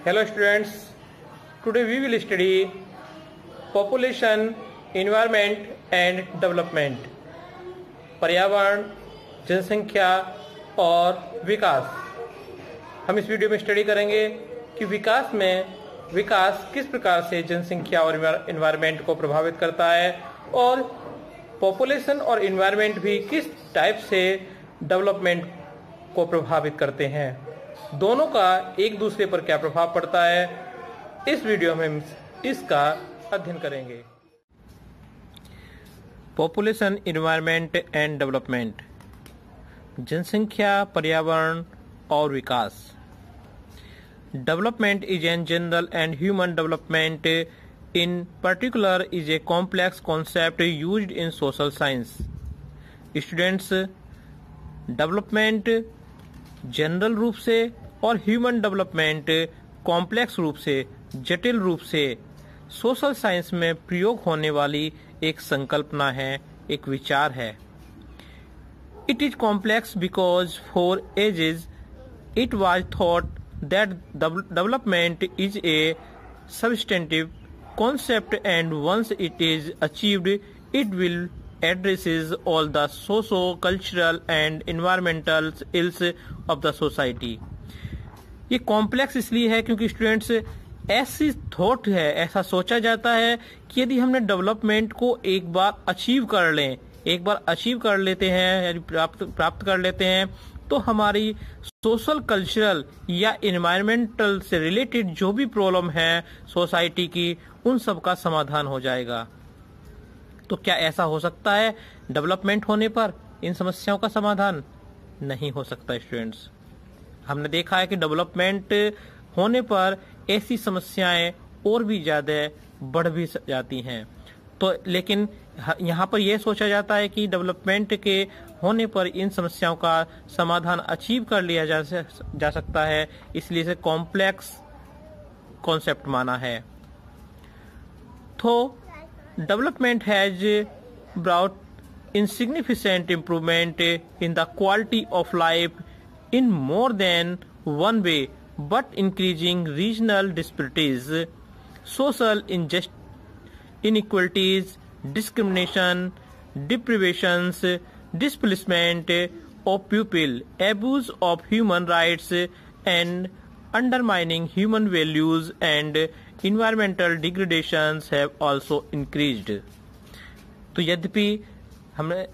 Hello students, today we will study population, environment and development. पर्यावरण, जनसंख्या और विकास। हम इस वीडियो में स्टडी करेंगे कि विकास किस प्रकार से जनसंख्या और एनवायरनमेंट को प्रभावित करता है और पॉपुलेशन और एनवायरनमेंट भी किस टाइप से डेवलपमेंट को प्रभावित करते हैं। दोनों का एक दूसरे पर क्या प्रभाव पड़ता है, इस वीडियो में हम इसका अध्ययन करेंगे। Population, environment and development. जनसंख्या, पर्यावरण और विकास। Development is in general and human development in particular is a complex concept used in social science. Students, development general रूप से और ह्यूमन डेवलपमेंट कॉम्प्लेक्स रूप से, जटिल रूप से सोशल साइंस में प्रयोग होने वाली एक संकल्पना है, एक विचार है। It is complex because for ages it was thought that development is a substantive concept and once it is achieved it will addresses all the socio-cultural and environmental ills of the society। ये complex इसलिए है क्योंकि students ऐसी thought है, ऐसा सोचा जाता है कि यदि हमने डेवलपमेंट को एक बार अचीव कर लेते हैं यानी प्राप्त कर लेते हैं तो हमारी सोशल, कल्चरल या एनवायरमेंटल से रिलेटेड जो भी प्रॉब्लम है सोसाइटी की, उन सब का समाधान हो जाएगा। तो क्या ऐसा हो सकता है डेवलपमेंट होने पर इन समस्याओं का समाधान? नहीं हो सकता स्टूडेंट्स। हमने देखा है कि डेवलपमेंट होने पर ऐसी समस्याएं और भी ज्यादा बढ़ भी जाती हैं। तो लेकिन यहाँ पर यह सोचा जाता है कि डेवलपमेंट के होने पर इन समस्याओं का समाधान अचीव कर लिया जा सकता है, इसलिए इसे कॉम्प्लेक्स कॉन्सेप्ट माना है। तो development has brought insignificant improvement in the quality of life in more than one way, but increasing regional disparities, social inequalities, discrimination, deprivations, displacement of people, abuse of human rights, and undermining human values and environmental degradations have also increased। तो यद्यपि हमने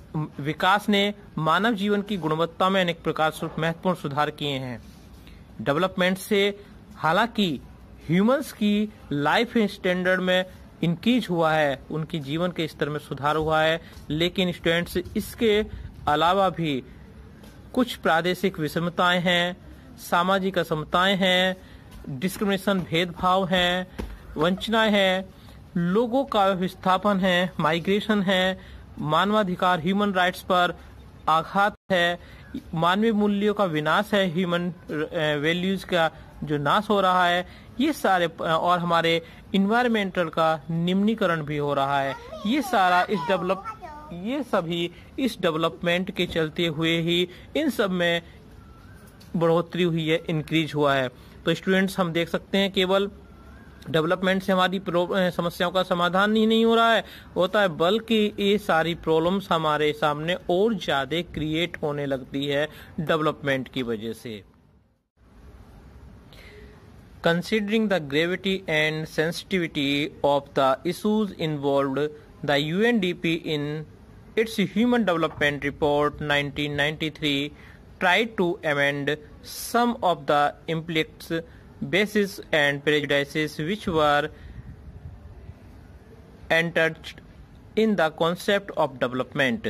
विकास ने मानव जीवन की गुणवत्ता में अनेक प्रकार से महत्वपूर्ण सुधार किए हैं। डेवलपमेंट से हालांकि ह्यूमंस की लाइफ स्टैंडर्ड में इंक्रीज हुआ है, उनकी जीवन के स्तर में सुधार हुआ है, लेकिन स्टूडेंट्स इसके अलावा भी कुछ प्रादेशिक विषमताएं हैं, सामाजिक असमताएं हैं, डिस्क्रिमिनेशन, भेदभाव हैं, वंचनाएं हैं, लोगों का विस्थापन है, माइग्रेशन है, मानवाधिकार, ह्यूमन राइट्स पर आघात है, मानवीय मूल्यों का विनाश है, ह्यूमन वैल्यूज का जो नाश हो रहा है, ये सारे, और हमारे इन्वायरमेंटल का निम्नीकरण भी हो रहा है। ये सभी इस डेवलपमेंट के चलते हुए ही इन सब में बढ़ोतरी हुई है, इंक्रीज हुआ है। तो स्टूडेंट्स, हम देख सकते हैं केवल डेवलपमेंट से हमारी समस्याओं का समाधान ही नहीं होता है, बल्कि ये सारी प्रॉब्लम्स हमारे सामने और ज्यादा क्रिएट होने लगती है डेवलपमेंट की वजह से। Considering the gravity and sensitivity of the issues involved, the UNDP in its Human Development Report 1993 tried to amend some of the implicit biases and prejudices which were entered in the concept of development।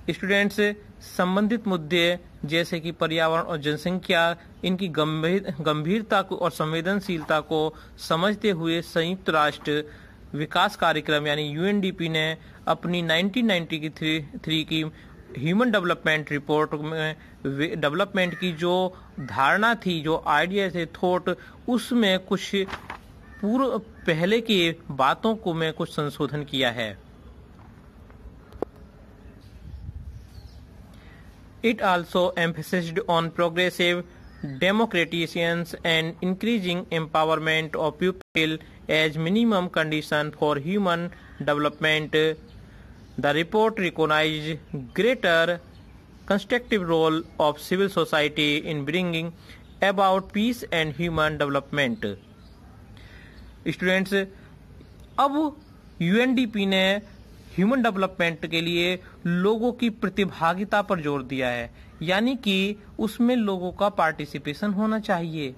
Students संबंधित मुद्दे जैसे कि पर्यावरण और जनसंख्या, इनकी गंभीरता को और संवेदनशीलता को समझते हुए संयुक्त राष्ट्र विकास कार्यक्रम यानी यूएनडीपी ने अपनी 1993 की ह्यूमन डेवलपमेंट रिपोर्ट में डेवलपमेंट की जो धारणा थी, जो आइडिया थे, थॉट, उसमें कुछ पहले की बातों को में कुछ संशोधन किया है। It also emphasized on progressive democratization and increasing empowerment of people as minimum condition for human development. The report recognized greater constructive role of civil society in bringing about peace and human development. Students, अब UNDP ने human development के लिए लोगों की प्रतिभागिता पर जोर दिया है, यानी कि उसमें लोगों का पार्टिसिपेशन होना चाहिए।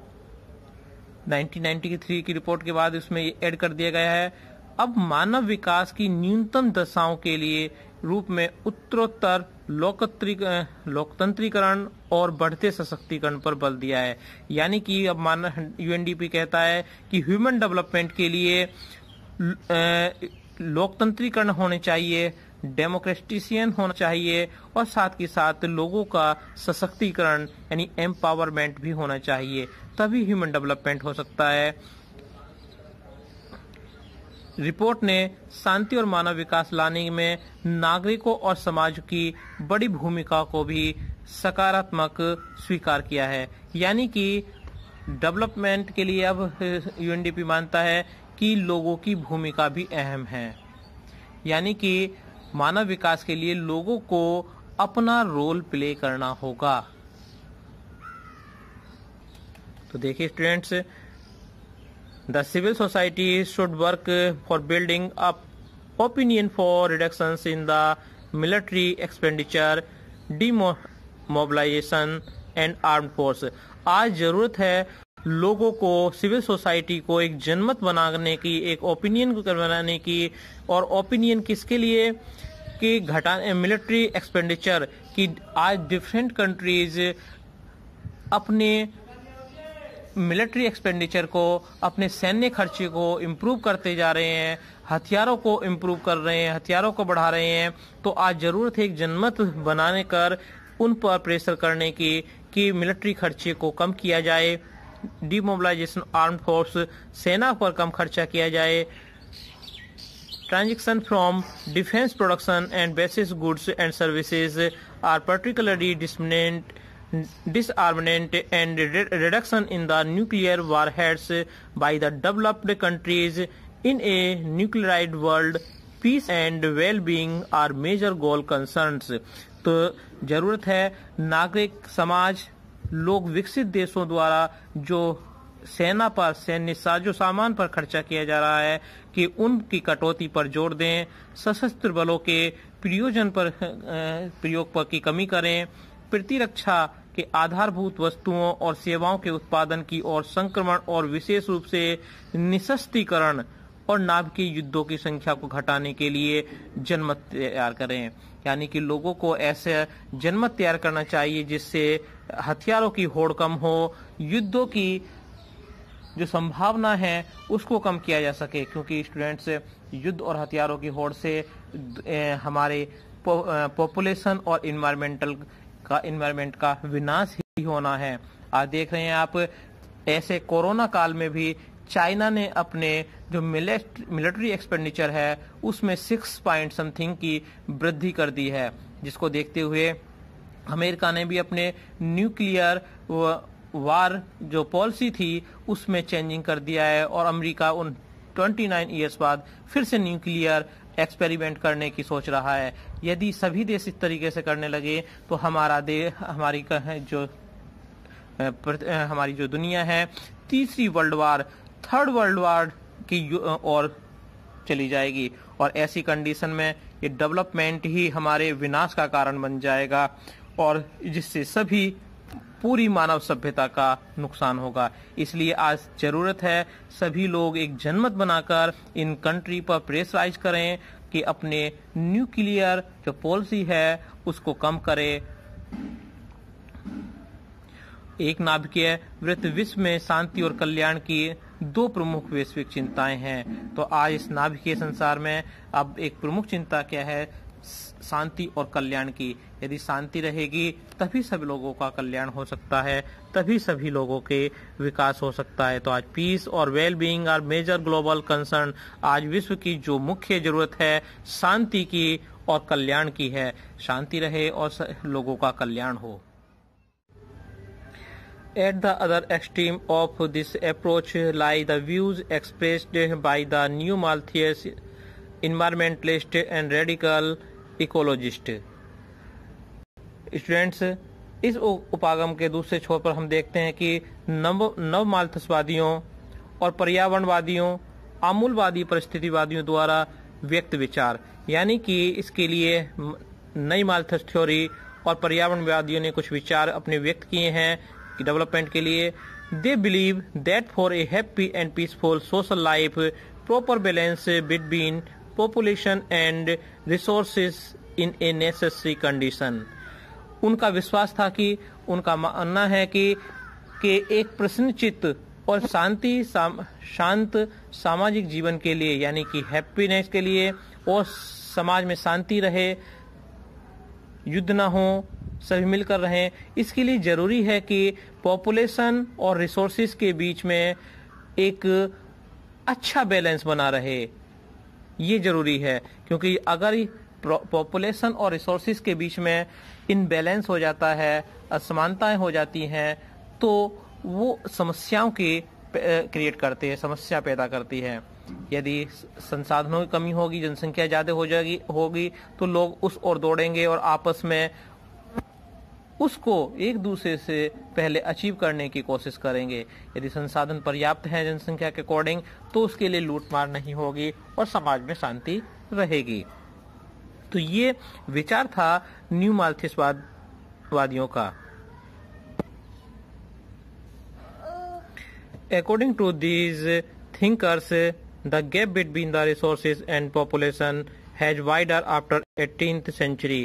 1993 की रिपोर्ट के बाद उसमें ऐड कर दिया गया है। अब मानव विकास की न्यूनतम दशाओं के लिए रूप में उत्तरोत्तर लोकतंत्रीकरण और बढ़ते सशक्तिकरण पर बल दिया है। यानी कि अब यूएनडीपी कहता है कि ह्यूमन डेवलपमेंट के लिए लोकतंत्रीकरण होने चाहिए, डेमोक्रेटिसियन होना चाहिए और साथ के साथ लोगों का सशक्तिकरण यानी एम्पावरमेंट भी होना चाहिए, तभी ह्यूमन डेवलपमेंट हो सकता है। रिपोर्ट ने शांति और मानव विकास लाने में नागरिकों और समाज की बड़ी भूमिका को भी सकारात्मक स्वीकार किया है। यानी कि डेवलपमेंट के लिए अब यूएनडीपी मानता है कि लोगों की भूमिका भी अहम है, यानी कि मानव विकास के लिए लोगों को अपना रोल प्ले करना होगा। तो देखिए students, the civil society should work for building up opinion for reductions in the military expenditure, demobilisation and armed force. आज जरूरत है लोगों को, सिविल सोसाइटी को एक जनमत बनाने की, एक ओपिनियन को बनाने की। और ओपिनियन किसके लिए कि घटाने मिलिट्री एक्सपेंडिचर की। आज डिफरेंट कंट्रीज अपने मिलिट्री एक्सपेंडिचर को, अपने सैन्य खर्चे को इम्प्रूव करते जा रहे हैं, हथियारों को इम्प्रूव कर रहे हैं, हथियारों को बढ़ा रहे हैं। तो आज जरूरत है एक जनमत बनाने कर उन पर प्रेशर करने की कि मिलिट्री खर्चे को कम किया जाए, डीमोबिलाइजेशन आर्म्ड फोर्स, सेना पर कम खर्चा किया जाए, transition from defence production and basis goods and services are particularly disarmament and reduction in the nuclear warheads by the developed countries in a nuclearized world. Peace and well-being are major goal concerns. तो जरूरत है नागरिक समाज, लोग विकसित देशों द्वारा जो सेना पर, सैन्य साजो सामान पर खर्चा किया जा रहा है कि उनकी कटौती पर जोर दें, सशस्त्र बलों के प्रयोग पर की कमी करें, प्रतिरक्षा के आधारभूत वस्तुओं और सेवाओं के उत्पादन की और संक्रमण और विशेष रूप से निशस्त्रीकरण और नाभिकीय युद्धों की संख्या को घटाने के लिए जनमत तैयार करें। यानी कि लोगों को ऐसे जनमत तैयार करना चाहिए जिससे हथियारों की होड़ कम हो, युद्धों की जो संभावना है उसको कम किया जा सके। क्योंकि स्टूडेंट्स, युद्ध और हथियारों की होड़ से हमारे पॉपुलेशन और इन्वायरमेंट का विनाश ही होना है। आज देख रहे हैं आप, ऐसे कोरोना काल में भी चाइना ने अपने जो मिलिट्री एक्सपेंडिचर है उसमें 6 पॉइंट समथिंग की वृद्धि कर दी है, जिसको देखते हुए अमेरिका ने भी अपने न्यूक्लियर वार जो पॉलिसी थी उसमें चेंजिंग कर दिया है और अमेरिका उन 29 ईयर्स बाद फिर से न्यूक्लियर एक्सपेरिमेंट करने की सोच रहा है। यदि सभी देश इस तरीके से करने लगे तो हमारी जो दुनिया है तीसरी world war, third world war की ओर चली जाएगी और ऐसी कंडीशन में ये डेवलपमेंट ही हमारे विनाश का कारण बन जाएगा और जिससे सभी पूरी मानव सभ्यता का नुकसान होगा। इसलिए आज जरूरत है सभी लोग एक जनमत बनाकर इन कंट्री पर प्रेशराइज करें कि अपने न्यूक्लियर जो पॉलिसी है उसको कम करें। एक नाभिकीय वृत्त विश्व में शांति और कल्याण की 2 प्रमुख वैश्विक चिंताएं हैं। तो आज इस नाभिकीय संसार में अब एक प्रमुख चिंता क्या है? शांति और कल्याण की। यदि शांति रहेगी तभी सभी लोगों का कल्याण हो सकता है, तभी सभी लोगों के विकास हो सकता है। तो आज पीस और well being are major global concern. आज विश्व की जो मुख्य जरूरत है शांति की और कल्याण की है, शांति रहे और लोगों का कल्याण हो। At the other extreme of this approach lie the views expressed by the new Malthus environmentalist and radical ecologist. Students, इस उपागम के दूसरे छोर पर हम देखते हैं कि नव माल्थसवादियों और पर्यावरणवादियों, आमूलवादी परिस्थितिवादियों द्वारा व्यक्त विचार, यानी कि इसके लिए नई माल्थस थ्योरी और पर्यावरणवादियों ने कुछ विचार अपने व्यक्त किए हैं कि डेवलपमेंट के लिए। They believe that for a happy and peaceful social life proper balance between population and resources in a necessary condition. उनका विश्वास था कि, उनका मानना है कि एक प्रसन्नचित्त और शांत सामाजिक जीवन के लिए, यानी कि हैप्पीनेस के लिए और समाज में शांति रहे, युद्ध ना हो, सभी मिलकर रहें, इसके लिए जरूरी है कि पॉपुलेशन और रिसोर्सेज के बीच में एक अच्छा बैलेंस बना रहे। ये जरूरी है, क्योंकि अगर पॉपुलेशन और रिसोर्सेज के बीच में इनबैलेंस हो जाता है, असमानताएं हो जाती हैं, तो वो समस्याओं की क्रिएट करते हैं, समस्या पैदा करती है। यदि संसाधनों की कमी होगी, जनसंख्या ज्यादा होगी तो लोग उस ओर दौड़ेंगे और आपस में उसको एक दूसरे से पहले अचीव करने की कोशिश करेंगे। यदि संसाधन पर्याप्त हैं जनसंख्या के अकॉर्डिंग, तो उसके लिए लूटमार नहीं होगी और समाज में शांति रहेगी। तो ये विचार था न्यू माल्थसवादियों का। According to these thinkers, the gap between the resources and population has widened after 18th century.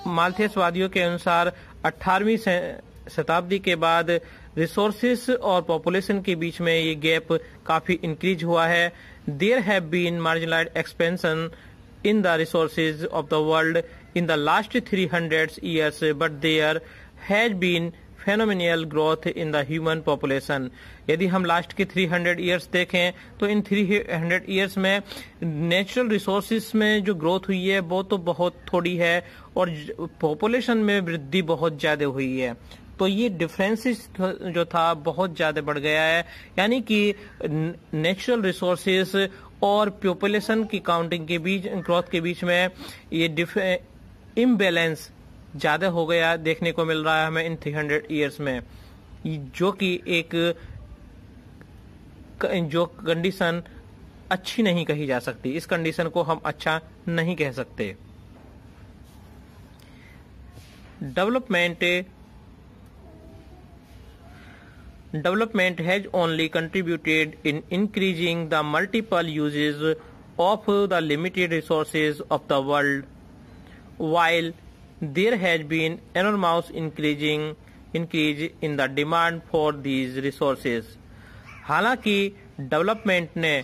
माल्थसवादियों के अनुसार 18वीं शताब्दी के बाद रिसोर्सेस और पॉपुलेशन के बीच में ये गैप काफी इंक्रीज हुआ है। There have been marginalized expansion in the resources of the world in the last 300 years, but there has been phenomenal growth in the human population. यदि हम लास्ट के 300 इयर्स देखें तो इन 300 इयर्स में नेचुरल रिसोर्सेज में जो ग्रोथ हुई है वो तो बहुत थोड़ी है और पॉपुलेशन में वृद्धि बहुत ज्यादा हुई है। तो ये डिफरेंसेस जो था बहुत ज्यादा बढ़ गया है, यानी कि नेचुरल रिसोर्सेज और पॉपुलेशन की काउंटिंग के बीच, ग्रोथ के बीच में ये इम्बैलेंस ज्यादा हो गया देखने को मिल रहा है हमें इन 300 इयर्स में, जो कि जो कंडीशन अच्छी नहीं कही जा सकती। इस कंडीशन को हम अच्छा नहीं कह सकते। Development has only contributed in increasing the multiple uses of the limited resources of the world, while there has been enormous increase in the demand for these resources. हालांकि डेवलपमेंट ने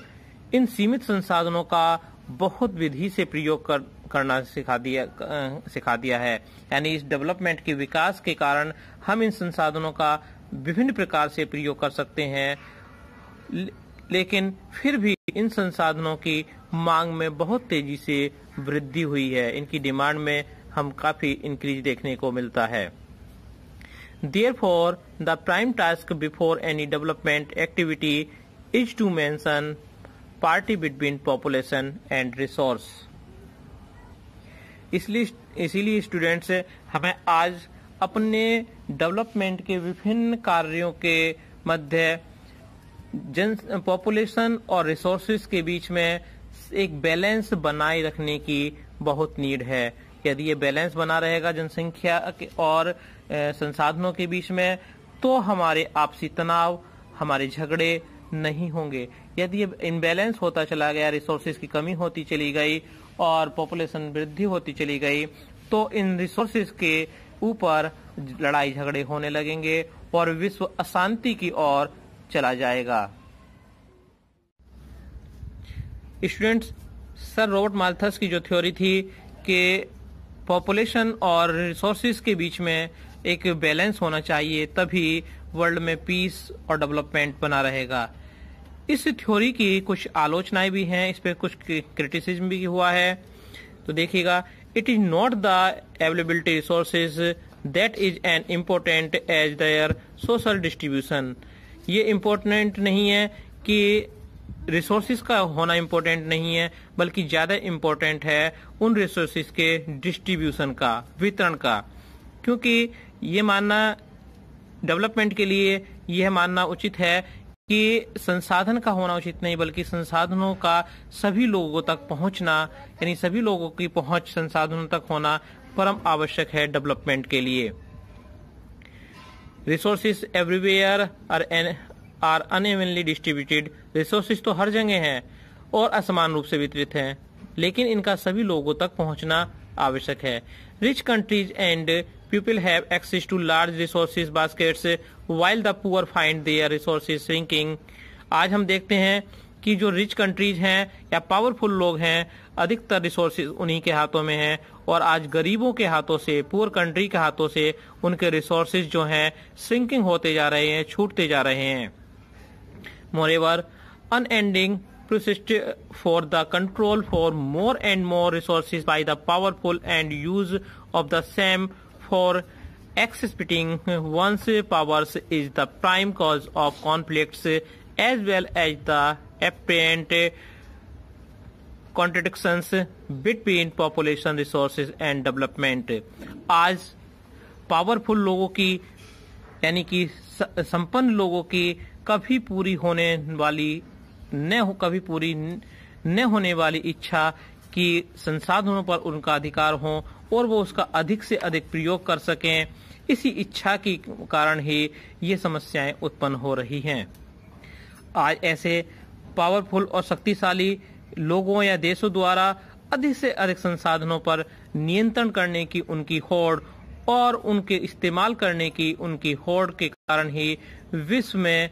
इन सीमित संसाधनों का बहुत विधि से प्रयोग करना सिखा दिया है, यानी इस डेवलपमेंट के विकास के कारण हम इन संसाधनों का विभिन्न प्रकार से प्रयोग कर सकते हैं, लेकिन फिर भी इन संसाधनों की मांग में बहुत तेजी से वृद्धि हुई है, इनकी डिमांड में हम काफी इंक्रीज देखने को मिलता है। Therefore, the prime task before any development activity is to mention parity between population and resource. इसीलिए स्टूडेंट्स हमें आज अपने डेवलपमेंट के विभिन्न कार्यों के मध्य पॉपुलेशन और रिसोर्सेज के बीच में एक बैलेंस बनाए रखने की बहुत नीड है। यदि ये बैलेंस बना रहेगा जनसंख्या और संसाधनों के बीच में, तो हमारे आपसी तनाव, हमारे झगड़े नहीं होंगे। यदि ये इनबैलेंस होता चला गया, रिसोर्सेज की कमी होती चली गई और पॉपुलेशन वृद्धि होती चली गई, तो इन रिसोर्सेज के ऊपर लड़ाई झगड़े होने लगेंगे और विश्व अशांति की ओर चला जाएगा। स्टूडेंट्स, सर रॉबर्ट माल्थस की जो थ्योरी थी कि पॉपुलेशन और रिसोर्सेज के बीच में एक बैलेंस होना चाहिए, तभी वर्ल्ड में पीस और डेवलपमेंट बना रहेगा। इस थ्योरी की कुछ आलोचनाएं भी हैं, इस पर कुछ क्रिटिसिज्म भी हुआ है। तो देखिएगा, it is not the availability resources that is an important as their social distribution. ये इम्पोर्टेंट नहीं है कि रिसोर्सेज का होना इम्पोर्टेंट नहीं है, बल्कि ज्यादा इम्पोर्टेंट है उन रिसोर्सेज के डिस्ट्रीब्यूशन का, वितरण का। क्योंकि ये मानना डेवलपमेंट के लिए यह मानना उचित है कि संसाधन का होना उचित नहीं, बल्कि संसाधनों का सभी लोगों तक पहुंचना, यानी सभी लोगों की पहुंच संसाधनों तक होना परम आवश्यक है डेवलपमेंट के लिए। Resources everywhere are unevenly distributed. Resources तो हर जगह हैं और असमान रूप से वितरित हैं, लेकिन इनका सभी लोगों तक पहुंचना आवश्यक है। Rich countries and people have access to large resources baskets while the poor find their resources shrinking। आज हम देखते हैं कि जो रिच कंट्रीज हैं या पावरफुल लोग हैं, अधिकतर रिसोर्सेज उन्हीं के हाथों में हैं, और आज गरीबों के हाथों से, पुअर कंट्री के हाथों से उनके रिसोर्सेज जो हैं श्रिंकिंग होते जा रहे हैं, छूटते जा रहे हैं। Moreover, unending persist for the control for more and more resources by the powerful and use of the same for exploiting one's powers is the prime cause of conflicts as well as the apparent contradictions between population resources and development। आज powerful लोगों की, यानी कि संपन्न लोगों की कभी पूरी न होने वाली इच्छा कि संसाधनों पर उनका अधिकार हो और वो उसका अधिक से अधिक प्रयोग कर सकें, इसी इच्छा के कारण ही ये समस्याएं उत्पन्न हो रही हैं। आज ऐसे पावरफुल और शक्तिशाली लोगों या देशों द्वारा अधिक से अधिक संसाधनों पर नियंत्रण करने की उनकी होड़ और उनके इस्तेमाल करने की उनकी होड़ के कारण ही विश्व में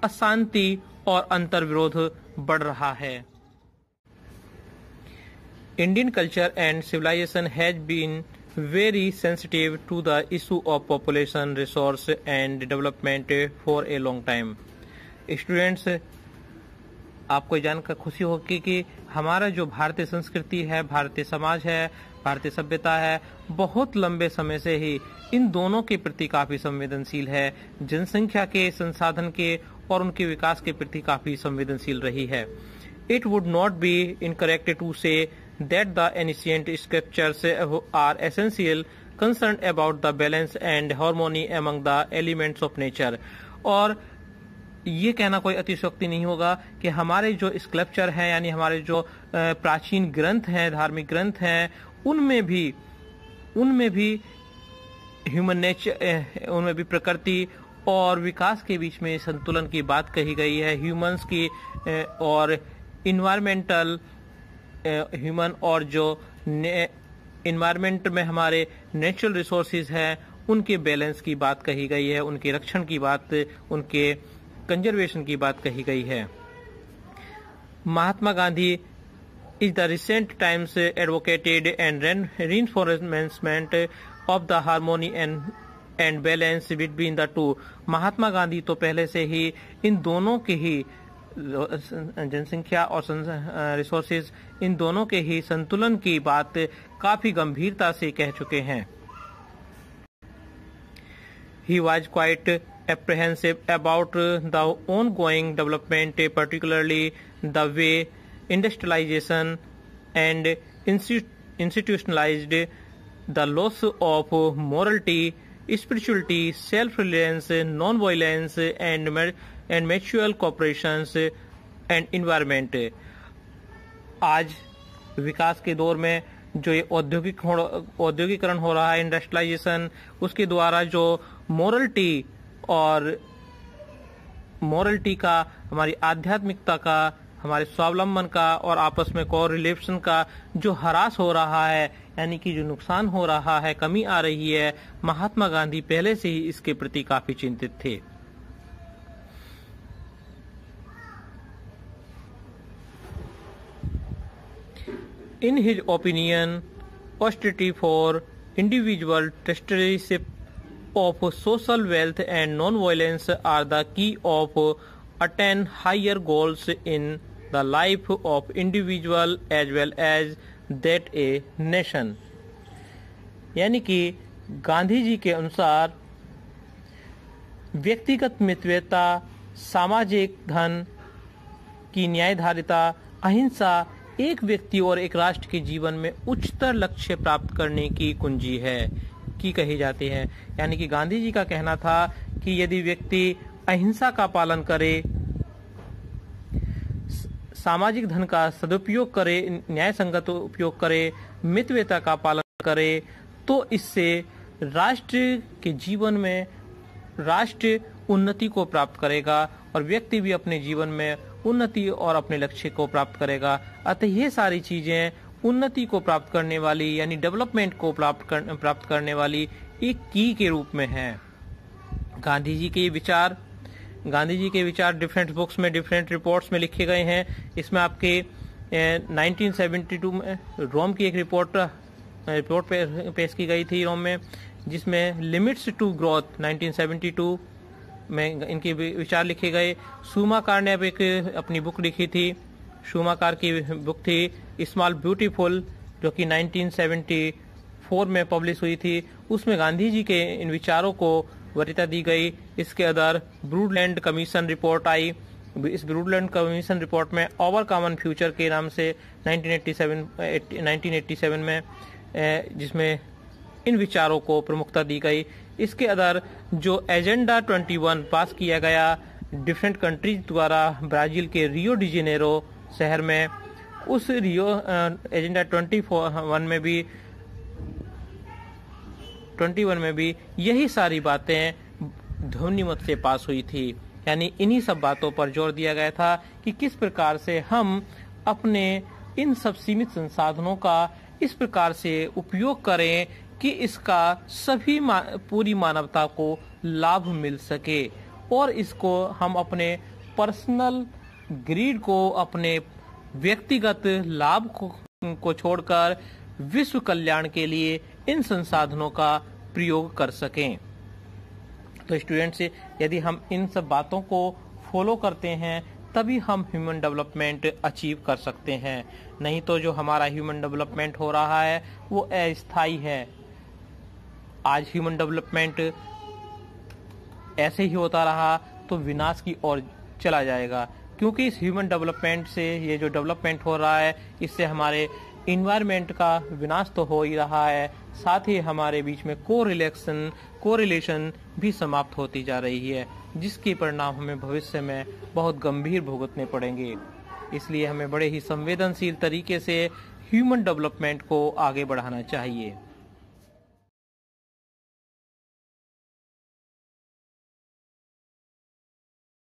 अशांति और अंतर्विरोध बढ़ रहा है। Indian culture and civilization has been very sensitive to the issue of population, resource and development for a long time। Students, आपको जानकर खुशी होगी कि हमारा जो भारतीय संस्कृति है, भारतीय समाज है, भारतीय सभ्यता है, बहुत लंबे समय से ही इन दोनों के प्रति काफी संवेदनशील है। जनसंख्या के, संसाधन के और उनके विकास के प्रति काफी संवेदनशील रही है। It would not be incorrect to say that the ancient scriptures are essential concerned about the balance and harmony among the elements of nature। और ये कहना कोई अतिशयोक्ति नहीं होगा कि हमारे जो स्क्रिप्चर हैं, यानी हमारे जो प्राचीन ग्रंथ हैं, धार्मिक ग्रंथ हैं, उनमें भी ह्यूमन नेचर, उनमें भी प्रकृति और विकास के बीच में संतुलन की बात कही गई है। ह्यूमंस की और इन्वायरमेंटल, ह्यूमन और जो इन्वायरमेंट में हमारे नेचुरल रिसोर्सेज हैं, उनके बैलेंस की बात कही गई है, उनके रक्षण की बात, उनके कंजर्वेशन की बात कही गई है। Mahatma Gandhi is the recent times advocated and reinforcement of the harmony and balance between the two। Mahatma Gandhi तो पहले से ही इन दोनों के ही जनसंख्या और रिसोर्सेज, इन दोनों के ही संतुलन की बात काफी गंभीरता से कह चुके हैं। He was quite apprehensive about the ongoing development, particularly the way industrialization and institutionalized the loss of morality, spirituality, self-reliance, non-violence and mutual cooperation and environment। आज विकास के दौर में जो ये औद्योगिकरण हो रहा है, इंडस्ट्रियलाइजेशन, उसके द्वारा जो मोरलिटी का, हमारी आध्यात्मिकता का, हमारे स्वावलंबन का और आपस में कोरिलेशन का जो ह्रास हो रहा है, यानी कि जो नुकसान हो रहा है, कमी आ रही है, महात्मा गांधी पहले से ही इसके प्रति काफी चिंतित थे। In his opinion, austerity for individual trusteeship of social wealth and non-violence are the key of attain higher goals in the life of individual as well as that a nation। यानी कि गांधी जी के अनुसार व्यक्तिगत मितव्ययता, सामाजिक धन की न्यायधारिता, अहिंसा एक व्यक्ति और एक राष्ट्र के जीवन में उच्चतर लक्ष्य प्राप्त करने की कुंजी है की कही जाती है। यानी कि गांधी जी का कहना था कि यदि व्यक्ति अहिंसा का पालन करे, सामाजिक धन का सदुपयोग करे, न्याय संगत उपयोग करे, मितव्ययता का पालन करे, तो इससे राष्ट्र के जीवन में राष्ट्र उन्नति को प्राप्त करेगा और व्यक्ति भी अपने जीवन में उन्नति और अपने लक्ष्य को प्राप्त करेगा। अतः ये सारी चीजें उन्नति को प्राप्त करने वाली यानी डेवलपमेंट को प्राप्त करने वाली एक की के रूप में है। गांधी जी के विचार डिफरेंट बुक्स में, डिफरेंट रिपोर्ट्स में लिखे गए हैं। इसमें आपके 1972 में रोम की एक रिपोर्ट पेश की गई थी रोम में, जिसमें लिमिट्स टू ग्रोथ 1972 में इनके विचार लिखे गए। शूमाकर ने अब एक अपनी बुक लिखी थी, शूमाकर की बुक थी स्मॉल ब्यूटीफुल, जो कि 1974 में पब्लिश हुई थी। उसमें गांधी जी के इन विचारों को वरीयता दी गई। इसके अदर ब्रूडलैंड कमीशन रिपोर्ट आई। इस ब्रूडलैंड कमीशन रिपोर्ट में ओवर कॉमन फ्यूचर के नाम से 1987 में जिसमें इन विचारों को प्रमुखता दी गई। इसके अदर जो एजेंडा 21 पास किया गया डिफरेंट कंट्रीज द्वारा ब्राजील के रियो डी जेनेरो शहर में, उस रियो एजेंडा 21 में भी यही सारी बातें ध्वनिमत से पास हुई थी। यानी इन्हीं सब बातों पर जोर दिया गया था कि किस प्रकार से हम अपने इन सब सीमित संसाधनों का इस प्रकार से उपयोग करें कि इसका सभी पूरी मानवता को लाभ मिल सके और इसको हम अपने पर्सनल ग्रीड को, अपने व्यक्तिगत लाभ को छोड़कर विश्व कल्याण के लिए इन संसाधनों का प्रयोग कर सकें। तो स्टूडेंट्स, यदि हम इन सब बातों को फॉलो करते हैं तभी हम ह्यूमन डेवलपमेंट अचीव कर सकते हैं। नहीं तो जो हमारा ह्यूमन डेवलपमेंट हो रहा है वो अस्थायी है। आज ह्यूमन डेवलपमेंट ऐसे ही होता रहा तो विनाश की ओर चला जाएगा, क्योंकि इस ह्यूमन डेवलपमेंट से, ये जो डेवलपमेंट हो रहा है, इससे हमारे इन्वायरमेंट का विनाश तो हो ही रहा है, साथ ही हमारे बीच में कोरिलेशन भी समाप्त होती जा रही है, जिसके परिणाम हमें भविष्य में बहुत गंभीर भुगतने पड़ेंगे। इसलिए हमें बड़े ही संवेदनशील तरीके से ह्यूमन डेवलपमेंट को आगे बढ़ाना चाहिए।